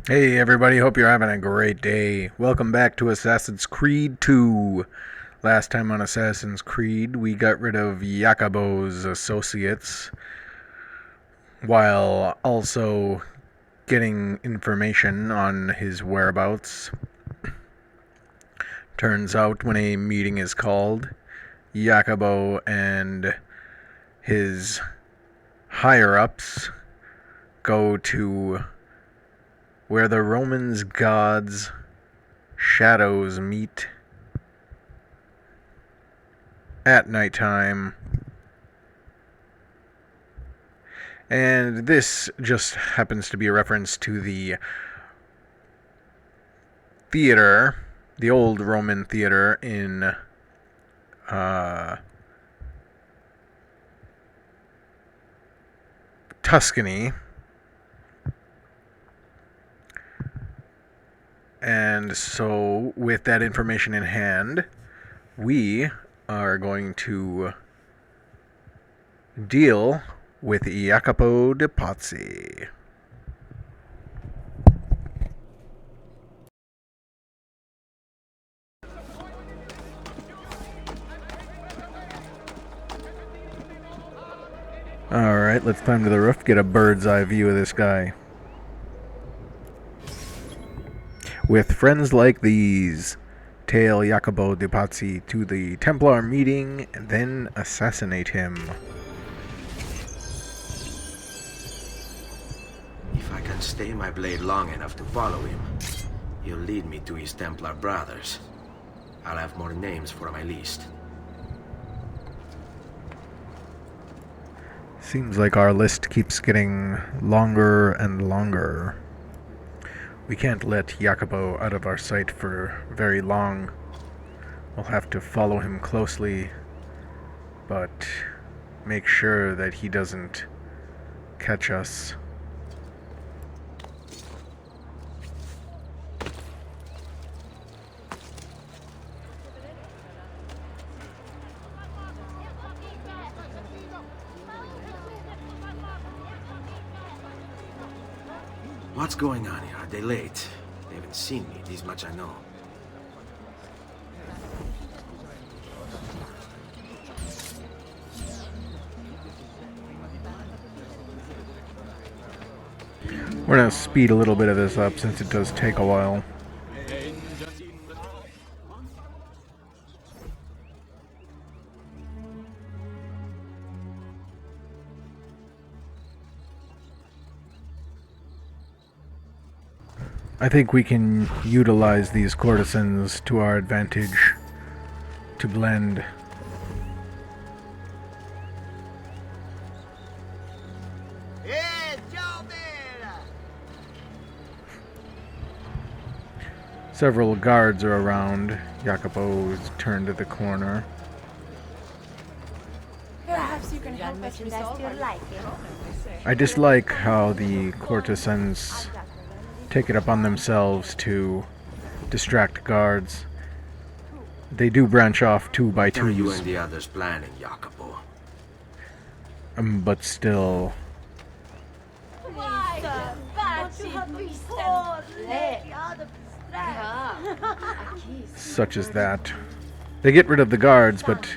Hey everybody, hope you're having a great day. Welcome back to Assassin's Creed 2. Last time on Assassin's Creed, we got rid of Jacobo's associates while also getting information on his whereabouts. Turns out when a meeting is called, Jacobo and his higher-ups go to where the Romans' gods' shadows meet at nighttime. And this just happens to be a reference to the theater, the old Roman theater in Tuscany. And so, with that information in hand, we are going to deal with Jacopo de Pazzi. Alright, let's climb to the roof, get a bird's eye view of this guy. With friends like these, tail Jacopo de Pazzi to the Templar meeting and then assassinate him. If I can stay my blade long enough to follow him, he'll lead me to his Templar brothers. I'll have more names for my list. Seems like our list keeps getting longer and longer. We can't let Jacopo out of our sight for very long. We'll have to follow him closely, but make sure that he doesn't catch us. What's going on here? Are they late? They haven't seen me, this much I know. We're gonna speed a little bit of this up since it does take a while. I think we can utilize these courtesans to our advantage to blend. Several guards are around. Jacopo's turned to the corner. Perhaps you can help us resolve our I dislike how the courtesans take it upon themselves to distract guards. They do branch off two by What are you twos, and the others planning, Jacopo? but still, such as that. They get rid of the guards, but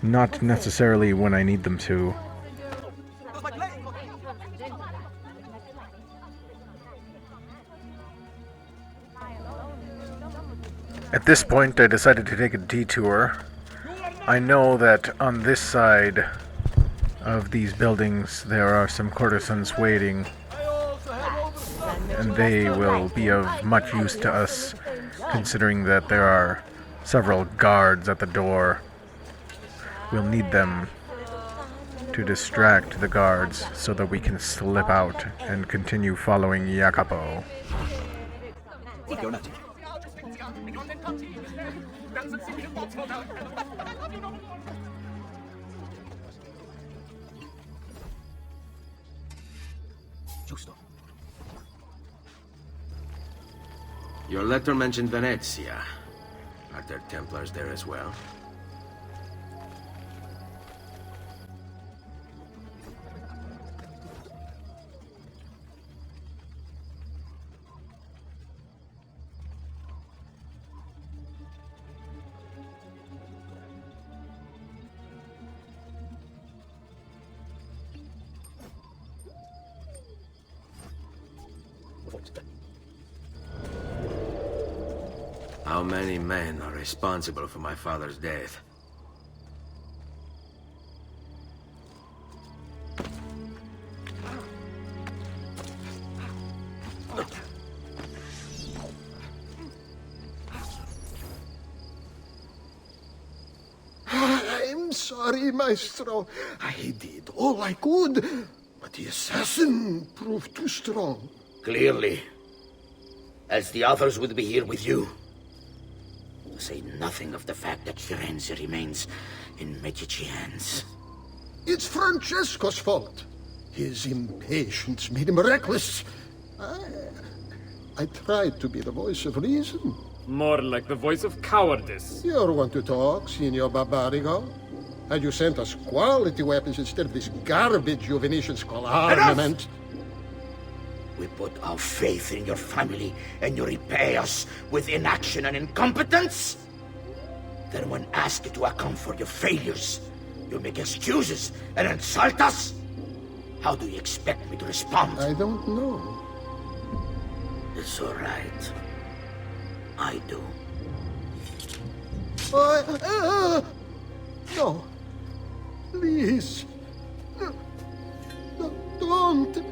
not necessarily when I need them to. At this point, I decided to take a detour. I know that on this side of these buildings there are some courtesans waiting, and they will be of much use to us, considering that there are several guards at the door. We'll need them to distract the guards so that we can slip out and continue following Jacopo. Your letter mentioned Venezia. Are there Templars there as well? How many men are responsible for my father's death? I'm sorry, Maestro. I did all I could, but the assassin proved too strong. Clearly. Else the others would be here with you. To say nothing of the fact that Firenze remains in Medici hands. It's Francesco's fault. His impatience made him reckless. I tried to be the voice of reason. More like the voice of cowardice. You want to talk, Signor Barbarigo? Had you sent us quality weapons instead of this garbage you Venetians call armament? We put our faith in your family, and you repay us with inaction and incompetence? Then when asked to account for your failures, you make excuses and insult us? How do you expect me to respond? I don't know. It's all right. I do. No. Please. No, don't.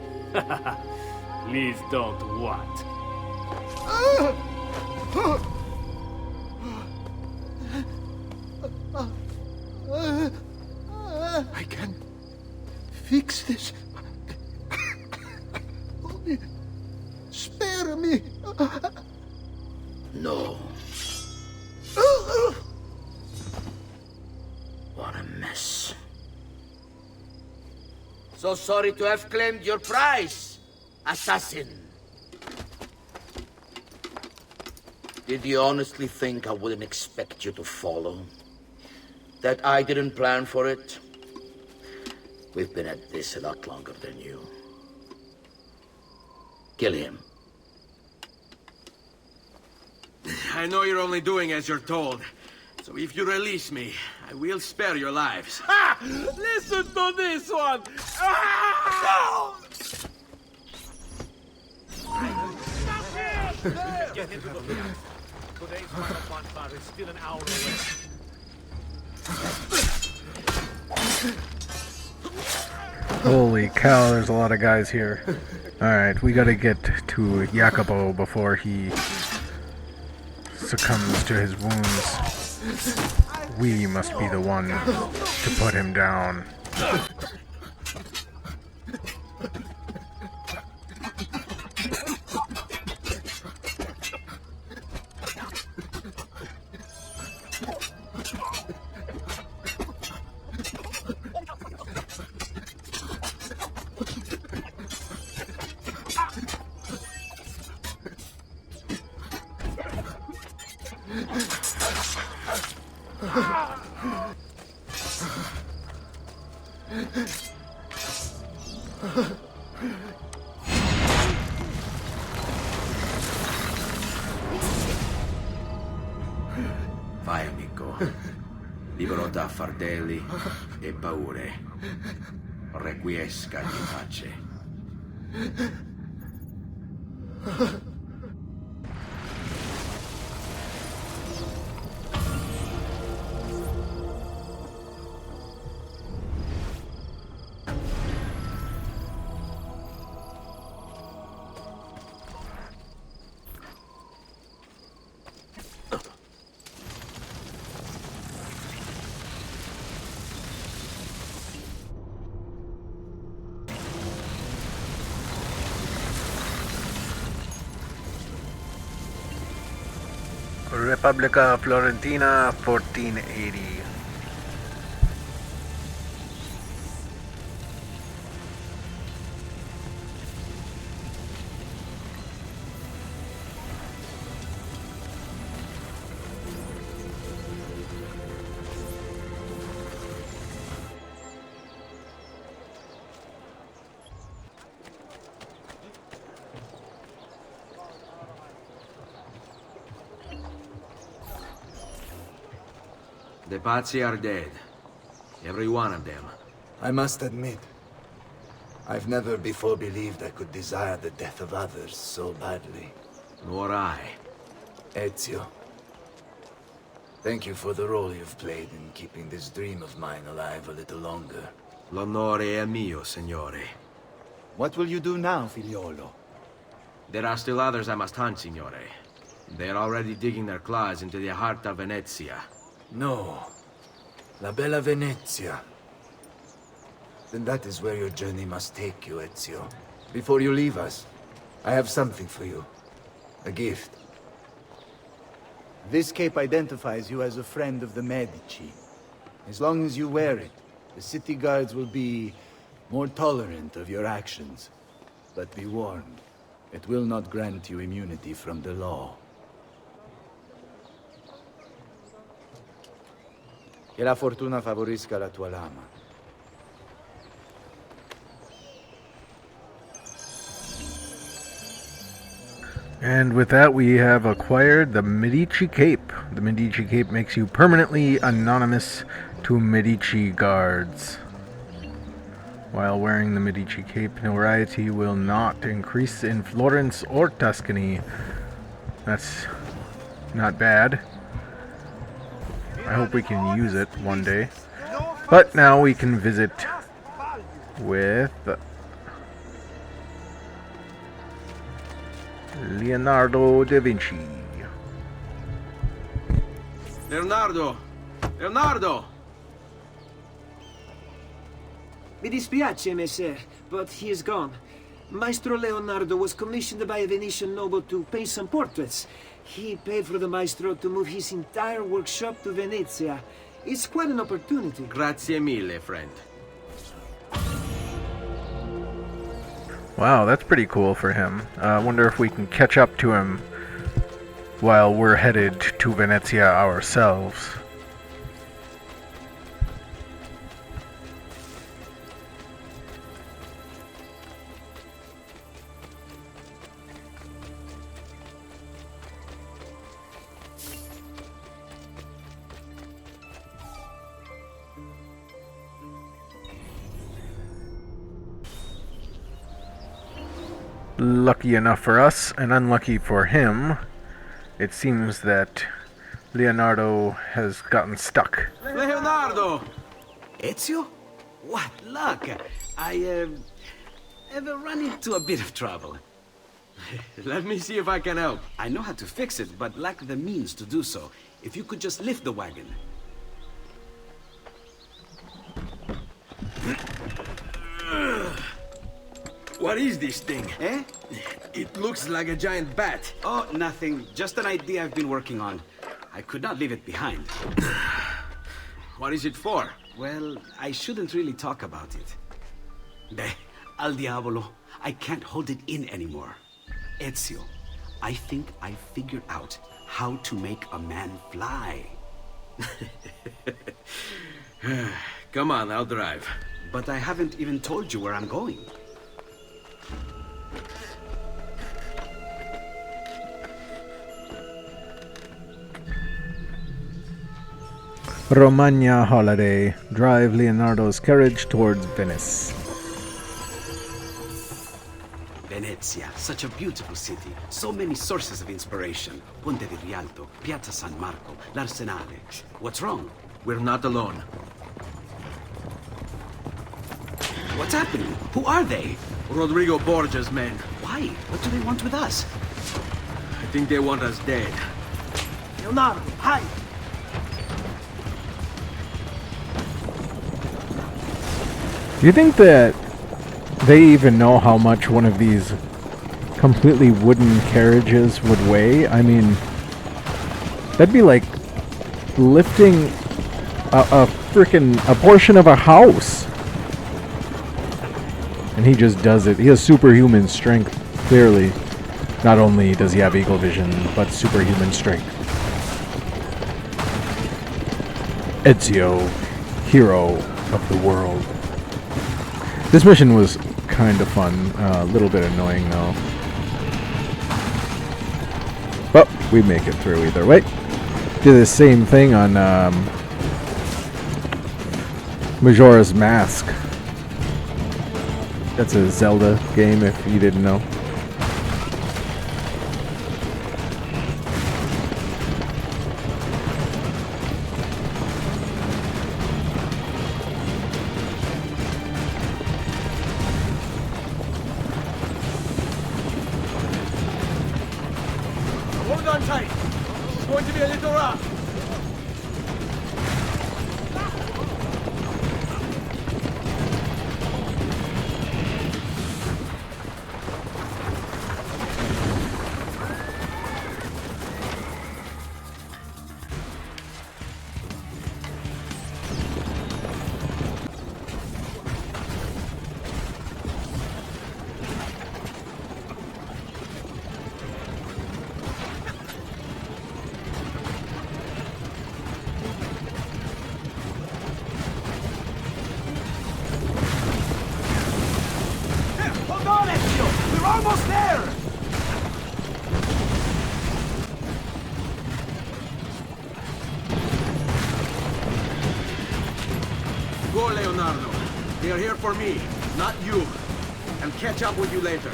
Please don't what? I can fix this. Only spare me. No. What a mess. So sorry to have claimed your prize, assassin. Did you honestly think I wouldn't expect you to follow? That I didn't plan for it? We've been at this a lot longer than you. Kill him. I know you're only doing as you're told. So if you release me, I will spare your lives. Ha! Listen to this one! Ah! Get into the field. Today's final bonfire is still an hour away. Holy cow, there's a lot of guys here. Alright, we gotta get to Jacopo before he succumbs to his wounds. We must be the one to put him down. Vai, amico. Libero da fardelli e paure. Requiesca in pace. Repubblica Florentina, 1480. The Pazzi are dead. Every one of them. I must admit, I've never before believed I could desire the death of others so badly. Nor I. Ezio, thank you for the role you've played in keeping this dream of mine alive a little longer. L'onore è mio, signore. What will you do now, figliolo? There are still others I must hunt, signore. They are already digging their claws into the heart of Venezia. No. La bella Venezia. Then that is where your journey must take you, Ezio. Before you leave us, I have something for you. A gift. This cape identifies you as a friend of the Medici. As long as you wear it, the city guards will be more tolerant of your actions. But be warned, it will not grant you immunity from the law. Che la fortuna favorisca la tua lama. And with that, we have acquired the Medici Cape. The Medici Cape makes you permanently anonymous to Medici guards. While wearing the Medici Cape, notoriety will not increase in Florence or Tuscany. That's not bad. I hope we can use it one day. But now we can visit with Leonardo da Vinci. Leonardo! Leonardo! Mi dispiace, messer, but he is gone. Maestro Leonardo was commissioned by a Venetian noble to paint some portraits. He paid for the maestro to move his entire workshop to Venezia. It's quite an opportunity. Grazie mille, friend. Wow, that's pretty cool for him. I wonder if we can catch up to him while we're headed to Venezia ourselves. Lucky enough for us, and unlucky for him, it seems that Leonardo has gotten stuck. Leonardo! Ezio? What luck! I have run into a bit of trouble. Let me see if I can help. I know how to fix it, but lack the means to do so. If you could just lift the wagon. What is this thing? Eh? It looks like a giant bat. Oh, nothing. Just an idea I've been working on. I could not leave it behind. What is it for? Well, I shouldn't really talk about it. Beh, al diavolo. I can't hold it in anymore. Ezio, I think I figured out how to make a man fly. Come on, I'll drive. But I haven't even told you where I'm going. Romagna holiday. Drive Leonardo's carriage towards Venice. Venezia, such a beautiful city. So many sources of inspiration. Ponte di Rialto, Piazza San Marco, l'Arsenale. What's wrong? We're not alone. What's happening? Who are they? Rodrigo Borgia's men. Why? What do they want with us? I think they want us dead. Leonardo, hide! Do you think that they even know how much one of these completely wooden carriages would weigh? I mean, that'd be like lifting a portion of a house. And he just does it. He has superhuman strength, clearly. Not only does he have eagle vision, but superhuman strength. Ezio, hero of the world. This mission was kind of fun. A little bit annoying, though. But we make it through either way. Did the same thing on Majora's Mask. That's a Zelda game, if you didn't know. Hold on tight. It's going to be a little rough. Hold on, Ezio! We're almost there! Go, Leonardo. They are here for me, not you. I'll catch up with you later.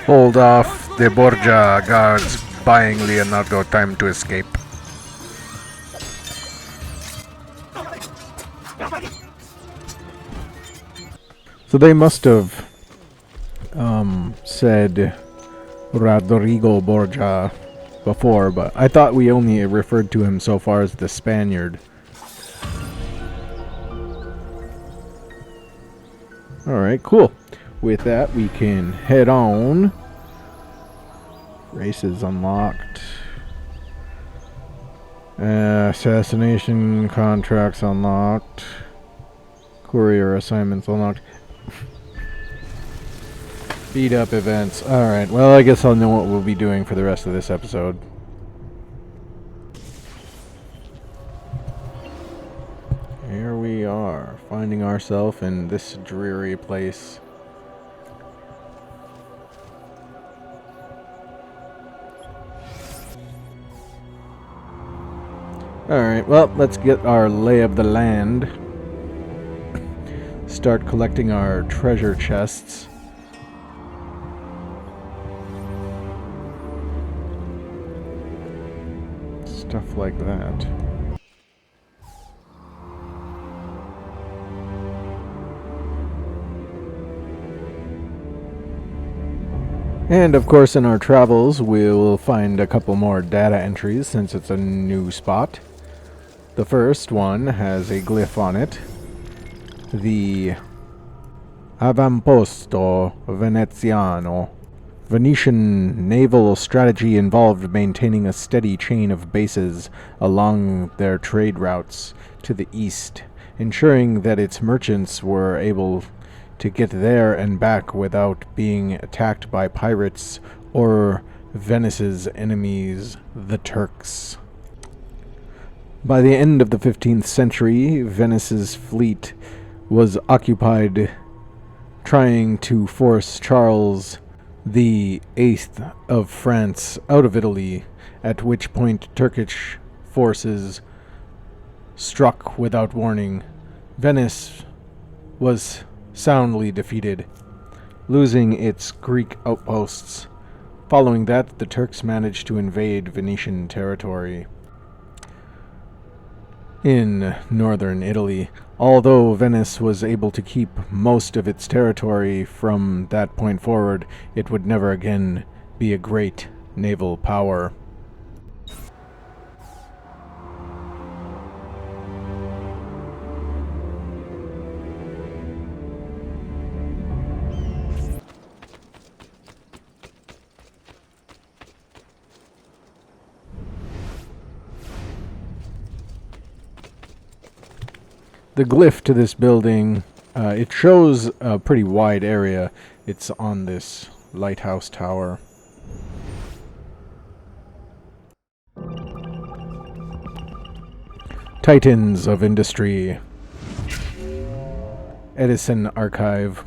Hold off the Borgia guards, buying Leonardo time to escape. So they must have said Rodrigo Borgia before, but I thought we only referred to him so far as the Spaniard. Alright, cool. With that, we can head on. Races unlocked. Assassination contracts unlocked. Courier assignments unlocked. Beat up events. Alright, well, I guess I'll know what we'll be doing for the rest of this episode. Here we are, finding ourselves in this dreary place. Alright, well, let's get our lay of the land. Start collecting our treasure chests. Stuff like that. And of course, in our travels, we'll find a couple more data entries since it's a new spot. The first one has a glyph on it. The Avamposto Veneziano. Venetian naval strategy involved maintaining a steady chain of bases along their trade routes to the east, ensuring that its merchants were able to get there and back without being attacked by pirates or Venice's enemies, the Turks. By the end of the 15th century, Venice's fleet was occupied trying to force Charles the Eighth of France out of Italy, at which point Turkish forces struck without warning. Venice was soundly defeated, losing its Greek outposts. Following that, the Turks managed to invade Venetian territory in northern Italy. Although Venice was able to keep most of its territory from that point forward, it would never again be a great naval power. The glyph to this building, it shows a pretty wide area. It's on this lighthouse tower. Titans of Industry. Edison Archive.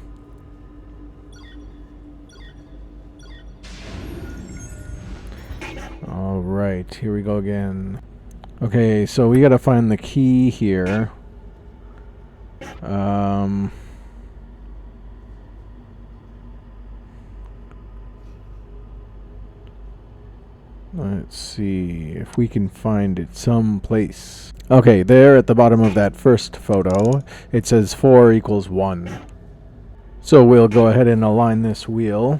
Alright, here we go again. Okay, so we gotta find the key here. Let's see if we can find it someplace. Okay, there at the bottom of that first photo, it says 4 equals 1. So we'll go ahead and align this wheel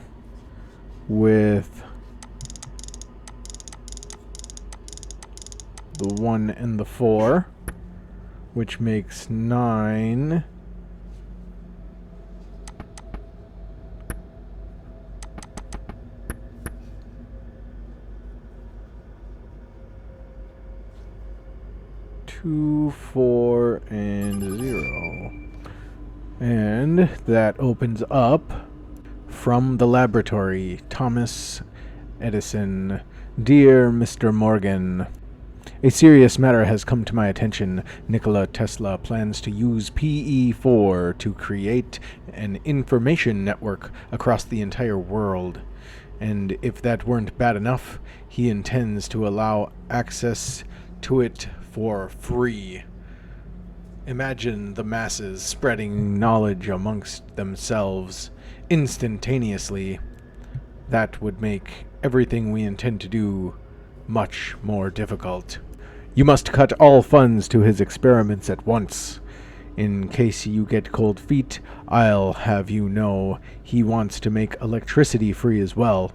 with the 1 and the 4, which makes 9. Two, 4, and 0. And that opens up from the laboratory. Thomas Edison. Dear Mr. Morgan, a serious matter has come to my attention. Nikola Tesla plans to use PE4 to create an information network across the entire world. And if that weren't bad enough, he intends to allow access to it for free. Imagine the masses spreading knowledge amongst themselves instantaneously. That would make everything we intend to do much more difficult. You must cut all funds to his experiments at once. In case you get cold feet, I'll have you know he wants to make electricity free as well,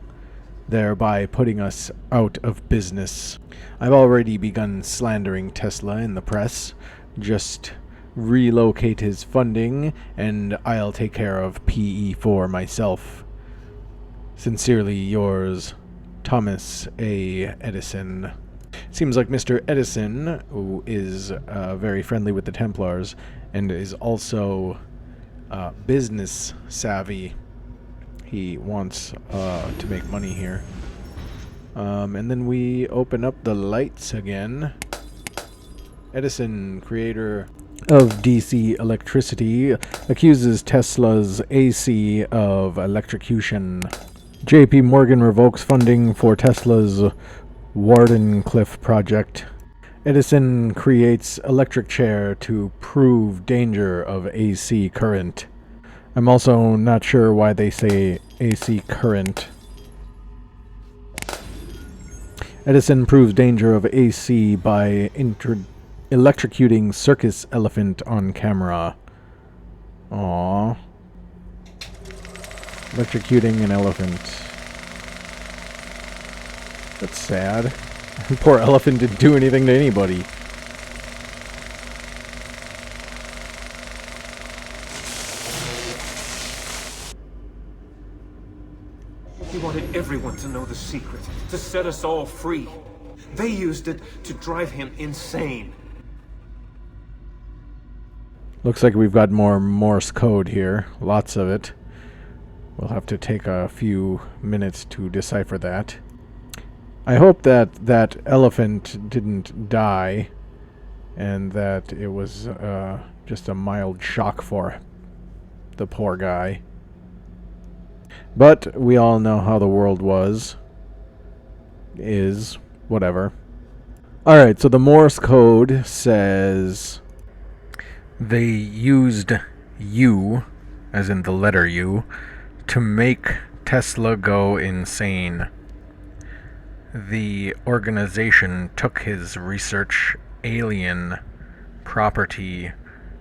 thereby putting us out of business. I've already begun slandering Tesla in the press. Just relocate his funding, and I'll take care of PE4 myself. Sincerely yours, Thomas A. Edison. Seems like Mr. Edison, who is very friendly with the Templars, and is also business savvy. He wants to make money here. And then we open up the lights again. Edison, creator of DC electricity, accuses Tesla's AC of electrocution. JP Morgan revokes funding for Tesla's Wardenclyffe project. Edison creates electric chair to prove danger of AC current. I'm also not sure why they say AC current. Edison proves danger of AC by electrocuting circus elephant on camera. Aww. Electrocuting an elephant. That's sad. Poor elephant didn't do anything to anybody. He wanted everyone to know the secret, to set us all free. They used it to drive him insane. Looks like we've got more Morse code here. Lots of it. We'll have to take a few minutes to decipher that. I hope that that elephant didn't die, and that it was just a mild shock for the poor guy. But we all know how the world is, whatever. Alright, so the Morse code says they used U, as in the letter U, to make Tesla go insane. The organization took his research alien property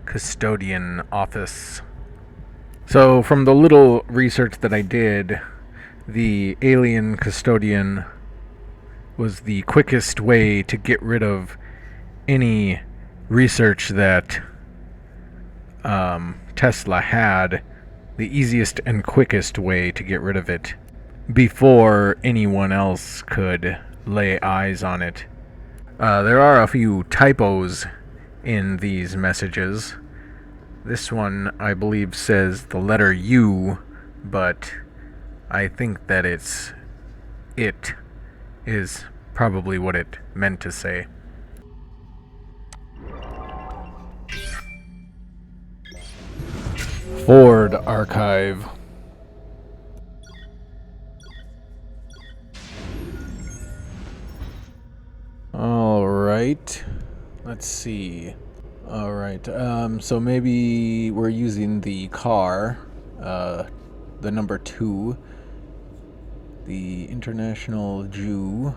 custodian office. So from the little research that I did, the alien custodian was the quickest way to get rid of any research that Tesla had, the easiest and quickest way to get rid of it before anyone else could lay eyes on it. There are a few typos in these messages. This one, I believe, says the letter U, but I think that it is probably what it meant to say. Ford Archive. Alright. Alright. Let's see. Alright, so maybe we're using the car, the number 2, the International Jew,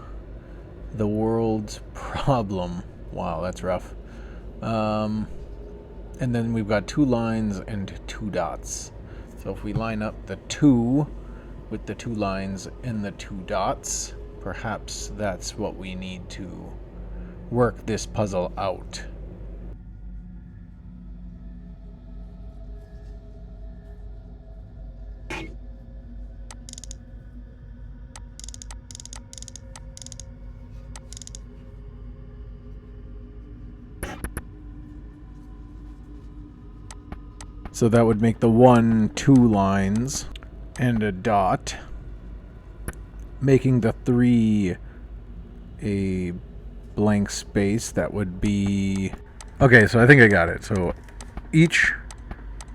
the world's problem. Wow, that's rough. And then we've got 2 lines and 2 dots. So if we line up the 2 with the 2 lines and the 2 dots, perhaps that's what we need to work this puzzle out. So that would make the 1 2 lines and a dot, making the 3 a blank space. That would be... Okay, so I think I got it. So each...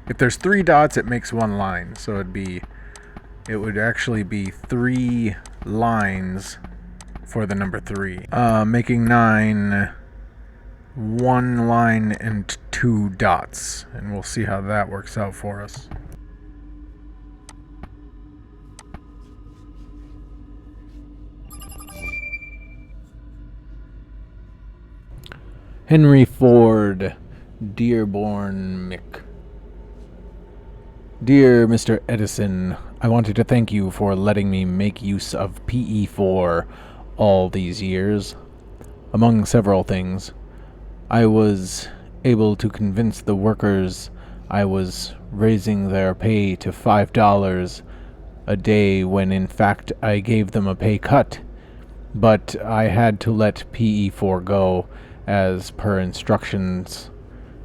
If there's 3 dots, it makes 1 line. So it would actually be 3 lines for the number 3. Making 9... 1 line and 2 dots, and we'll see how that works out for us. Henry Ford, Dearborn Mick. Dear Mr. Edison, I wanted to thank you for letting me make use of PE4 all these years. Among several things, I was able to convince the workers I was raising their pay to $5 a day when in fact I gave them a pay cut, but I had to let PE4 go as per instructions.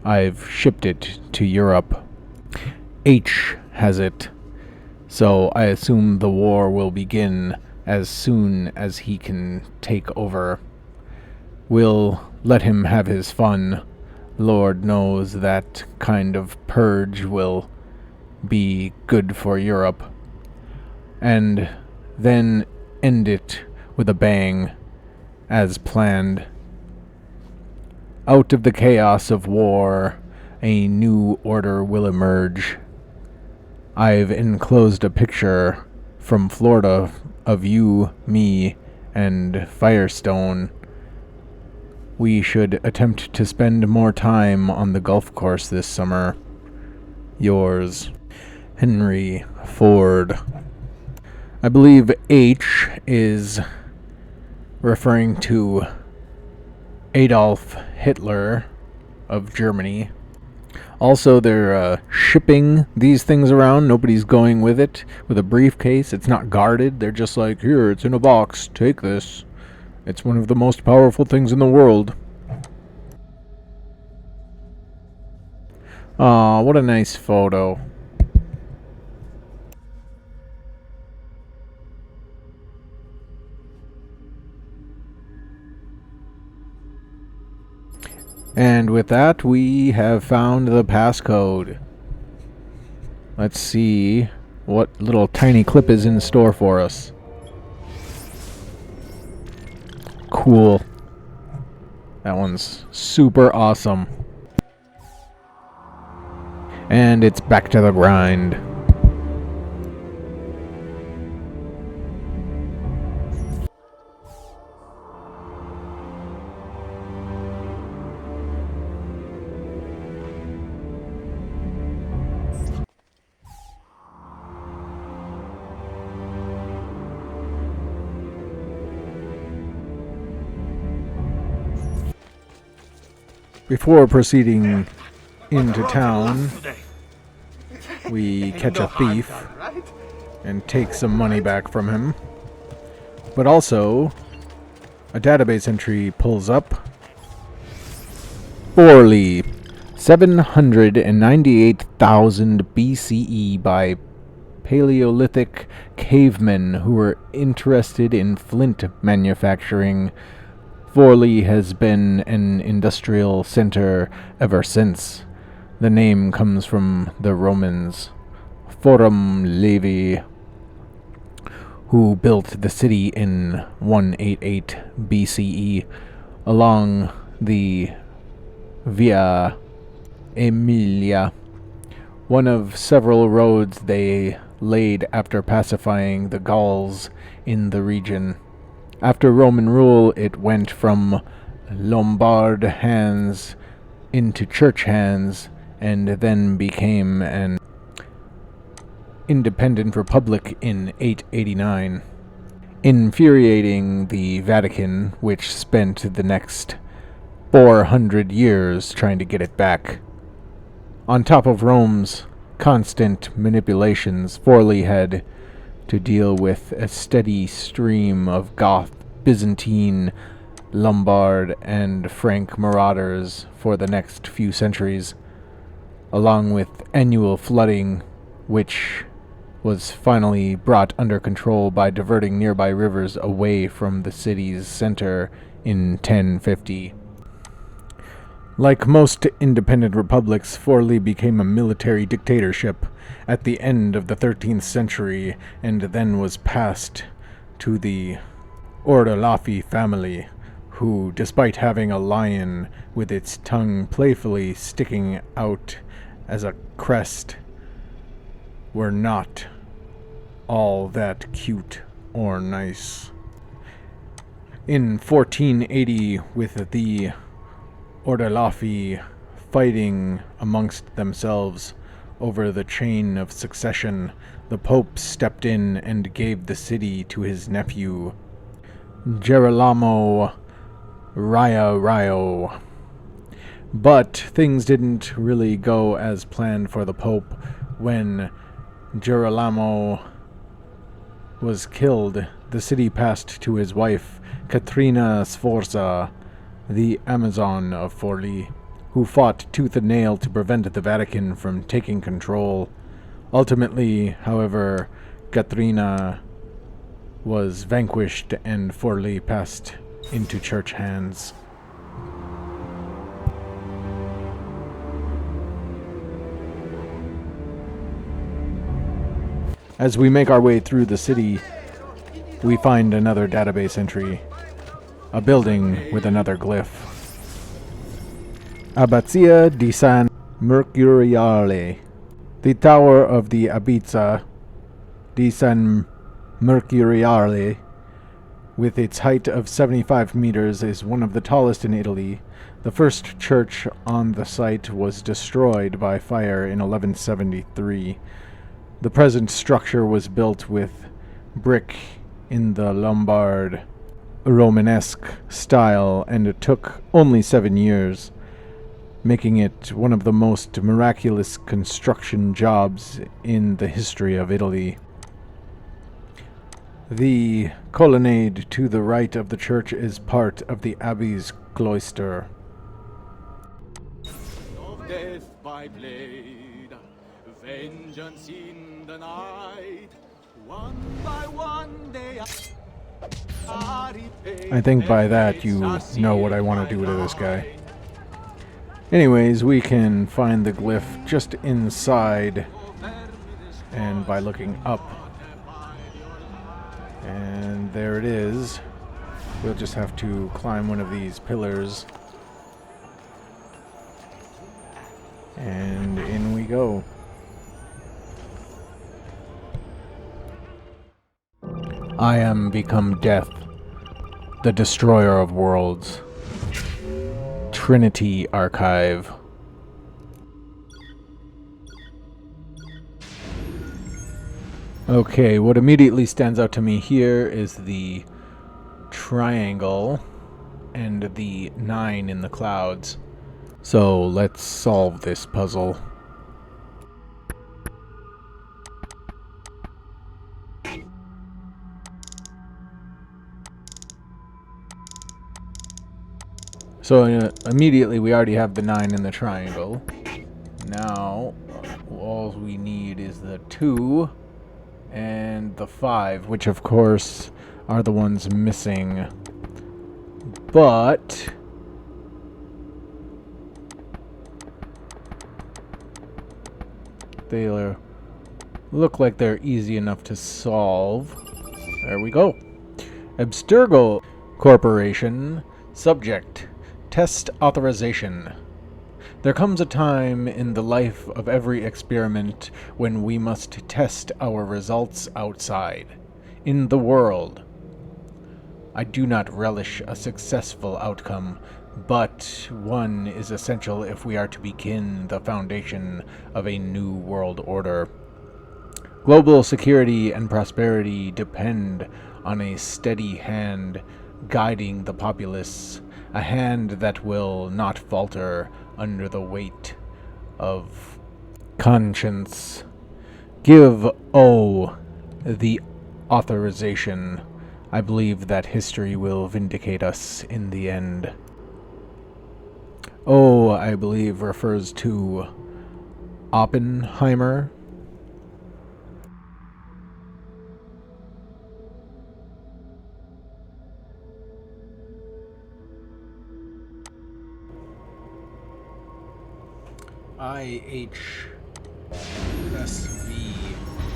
I've shipped it to Europe. H has it, so I assume the war will begin as soon as he can take over. We'll let him have his fun. Lord knows that kind of purge will be good for Europe. And then end it with a bang, as planned. Out of the chaos of war, a new order will emerge. I've enclosed a picture from Florida of you, me, and Firestone. We should attempt to spend more time on the golf course this summer. Yours, Henry Ford. I believe H is referring to Adolf Hitler of Germany. Also, they're shipping these things around. Nobody's going with it with a briefcase. It's not guarded. They're just like, here, it's in a box. Take this. It's one of the most powerful things in the world. Aw, what a nice photo. And with that, we have found the passcode. Let's see what little tiny clip is in store for us. Cool. That one's super awesome. And it's back to the grind. Before proceeding into town, we catch a thief and take some money back from him. But also, a database entry pulls up. Forley, 798,000 BCE by Paleolithic cavemen who were interested in flint manufacturing. Forley has been an industrial center ever since. The name comes from the Romans, Forum Levi, who built the city in 188 BCE. along the Via Emilia, one of several roads they laid after pacifying the Gauls in the region. After Roman rule, it went from Lombard hands into church hands, and then became an independent republic in 889, infuriating the Vatican, which spent the next 400 years trying to get it back. On top of Rome's constant manipulations, Forli had to deal with a steady stream of Goth, Byzantine, Lombard, and Frank marauders for the next few centuries, along with annual flooding, which was finally brought under control by diverting nearby rivers away from the city's center in 1050. Like most independent republics, Forli became a military dictatorship at the end of the 13th century, and then was passed to the Ordelaffi family, who, despite having a lion with its tongue playfully sticking out as a crest, were not all that cute or nice. In 1480, with the Ordelaffi fighting amongst themselves over the chain of succession, the Pope stepped in and gave the city to his nephew, Girolamo Raio. But things didn't really go as planned for the Pope. When Girolamo was killed, the city passed to his wife, Caterina Sforza, the Amazon of Forli, who fought tooth and nail to prevent the Vatican from taking control. Ultimately, however, Caterina was vanquished and Forli passed into church hands. As we make our way through the city, we find another database entry. A building with another glyph. Abbazia di San Mercuriale. The Tower of the Abbazia di San Mercuriale, with its height of 75 meters, is one of the tallest in Italy. The first church on the site was destroyed by fire in 1173. The present structure was built with brick in the Lombard Romanesque style, and it took only 7 years, making it one of the most miraculous construction jobs in the history of Italy. The colonnade to the right of the church is part of the abbey's cloister. Of death by blade, vengeance in the night, one by one they I think by that you know what I want to do to this guy. Anyways, we can find the glyph just inside, and by looking up. And there it is. We'll just have to climb one of these pillars. And in we go. I am become death, the destroyer of worlds. Trinity Archive. Okay, what immediately stands out to me here is the triangle and the 9 in the clouds. So let's solve this puzzle. So immediately we already have the 9 in the triangle. Now all we need is the 2 and the 5, which of course are the ones missing. But they look like they're easy enough to solve. There we go. Abstergo Corporation Subject: Test authorization. There comes a time in the life of every experiment when we must test our results outside, in the world. I do not relish a successful outcome, but one is essential if we are to begin the foundation of a new world order. Global security and prosperity depend on a steady hand guiding the populace, a hand that will not falter under the weight of conscience. Give O the authorization. I believe that history will vindicate us in the end. O, I believe, refers to Oppenheimer. IHSV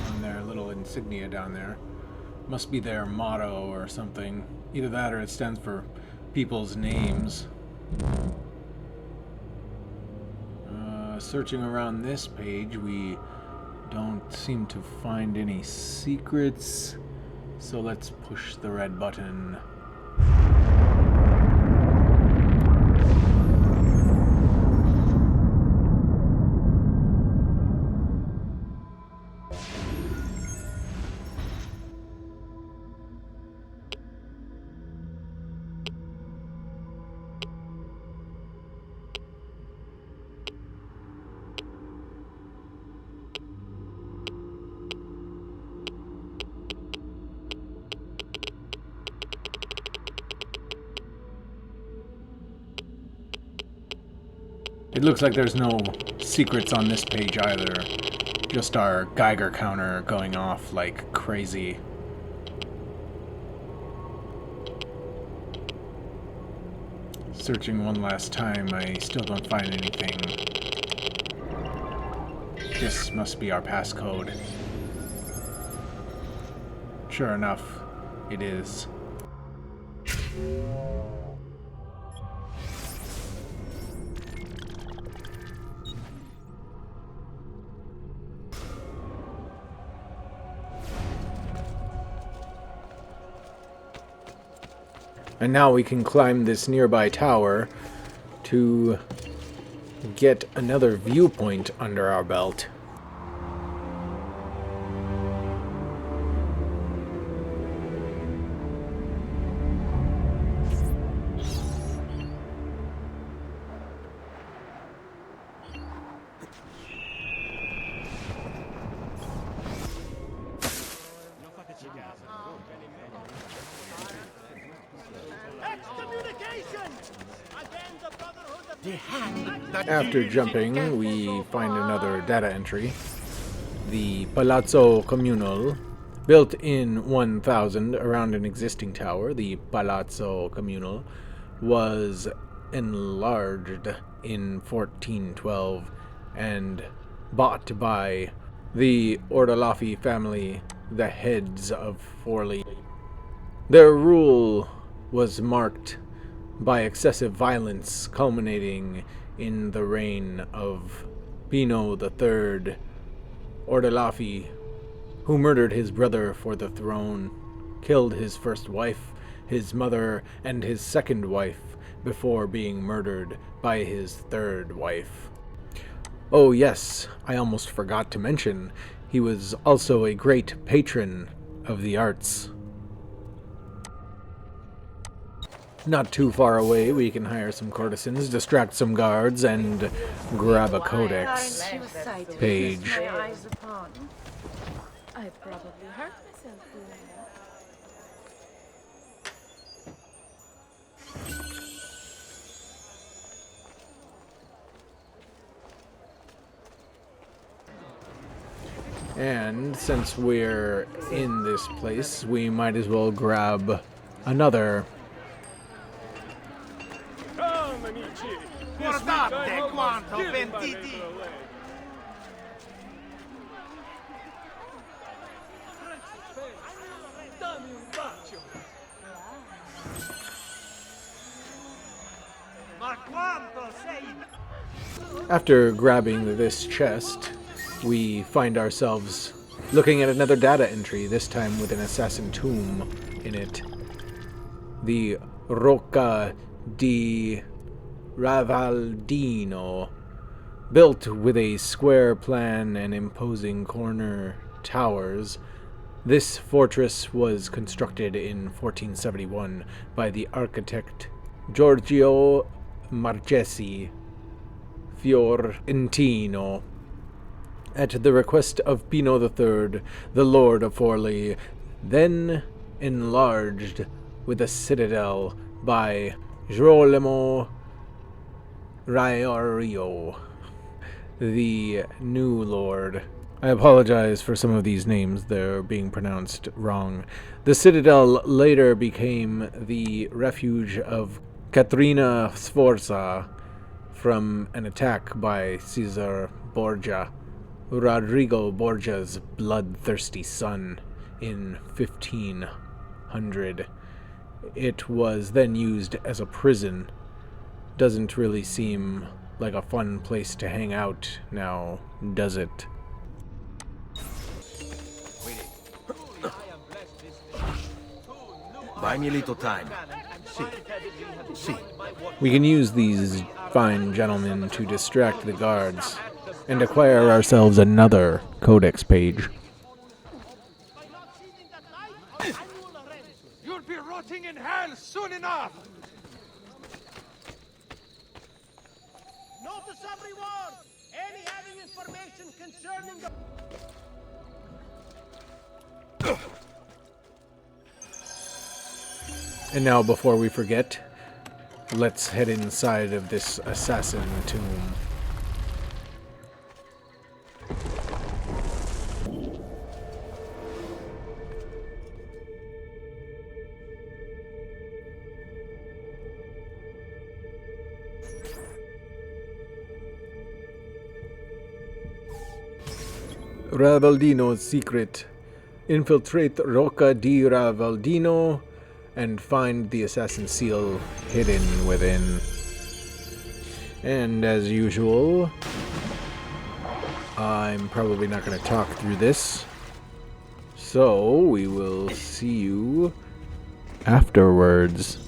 on their little insignia down there. Must be their motto or something. Either that or it stands for people's names. Searching around this page, we don't seem to find any secrets. So let's push the red button. It looks like there's no secrets on this page either. Just our Geiger counter going off like crazy. Searching one last time, I still don't find anything. This must be our passcode. Sure enough, it is. And now we can climb this nearby tower to get another viewpoint under our belt. After jumping, we find another data entry. The Palazzo Comunale, built in 1000 around an existing tower, the Palazzo Comunale was enlarged in 1412 and bought by the Ordelaffi family, the heads of Forli. Their rule was marked by excessive violence, culminating in the reign of Pino III Ordelaffi, who murdered his brother for the throne, killed his first wife, his mother, and his second wife before being murdered by his third wife. Oh yes, I almost forgot to mention, he was also a great patron of the arts. Not too far away, we can hire some courtesans, distract some guards, and grab a codex page. I probably hurt myself doing that. And since we're in this place, we might as well grab another. Guardate quanto pentiti! After grabbing this chest, we find ourselves looking at another data entry, this time with an assassin tomb in it. The Rocca di Ravaldino, built with a square plan and imposing corner towers. This fortress was constructed in 1471 by the architect Giorgio Marchesi Fiorentino, at the request of Pino III, the Lord of Forli, then enlarged with a citadel by Girolamo Riario, the new lord. I apologize for some of these names, they're being pronounced wrong. The citadel later became the refuge of Caterina Sforza from an attack by Caesar Borgia, Rodrigo Borgia's bloodthirsty son, in 1500. It was then used as a prison. Doesn't really seem like a fun place to hang out now, does it? Buy me a little time. See. We can use these fine gentlemen to distract the guards and acquire ourselves another codex page. You'll be rotting in hell soon enough! Notice everyone! Any having information concerning the... And now, before we forget, let's head inside of this assassin tomb. Ravaldino's secret. Infiltrate Rocca di Ravaldino and find the assassin seal hidden within. And as usual, I'm probably not going to talk through this, so we will see you afterwards.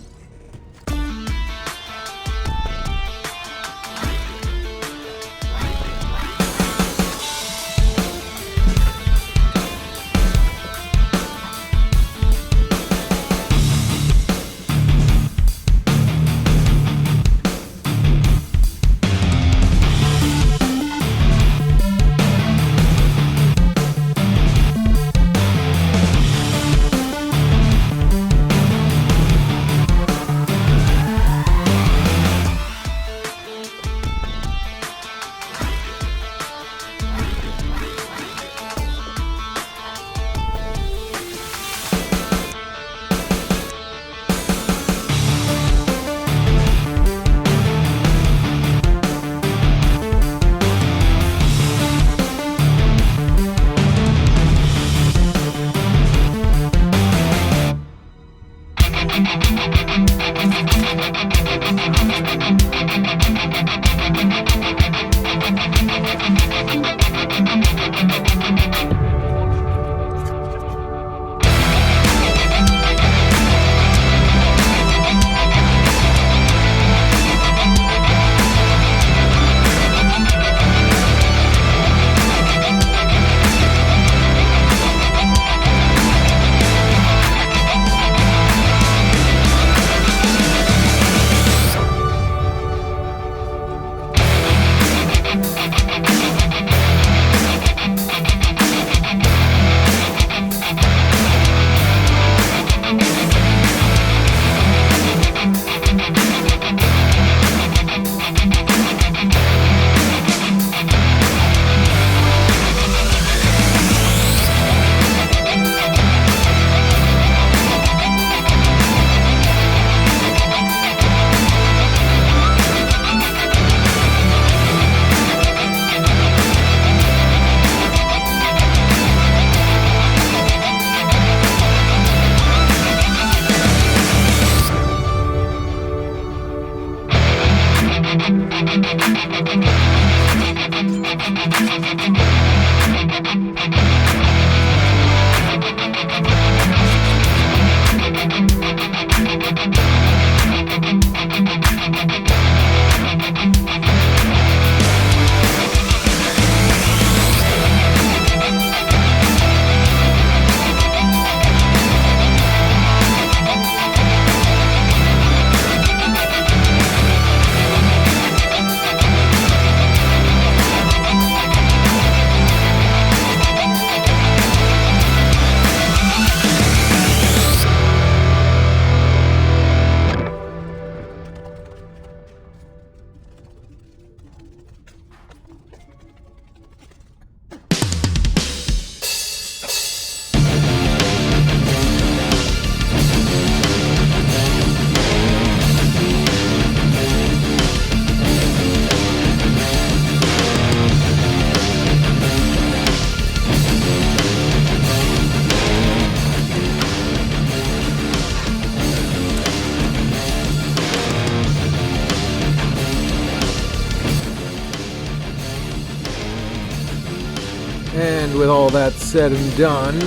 with all that said and done,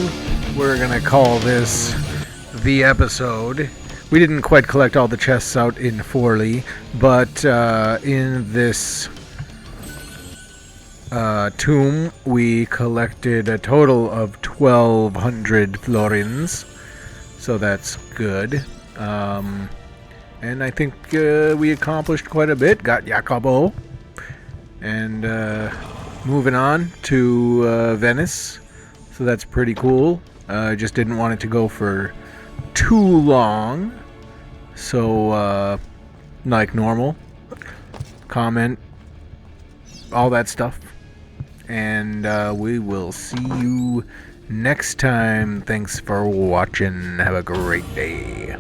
we're gonna call this the episode. We didn't quite collect all the chests out in Forley, but in this tomb we collected a total of 1,200 florins, so that's good. And I think we accomplished quite a bit. Got Jacopo. And moving on to Venice. So that's pretty cool. I just didn't want it to go for too long. So, like normal. Comment. All that stuff. And we will see you next time. Thanks for watching. Have a great day.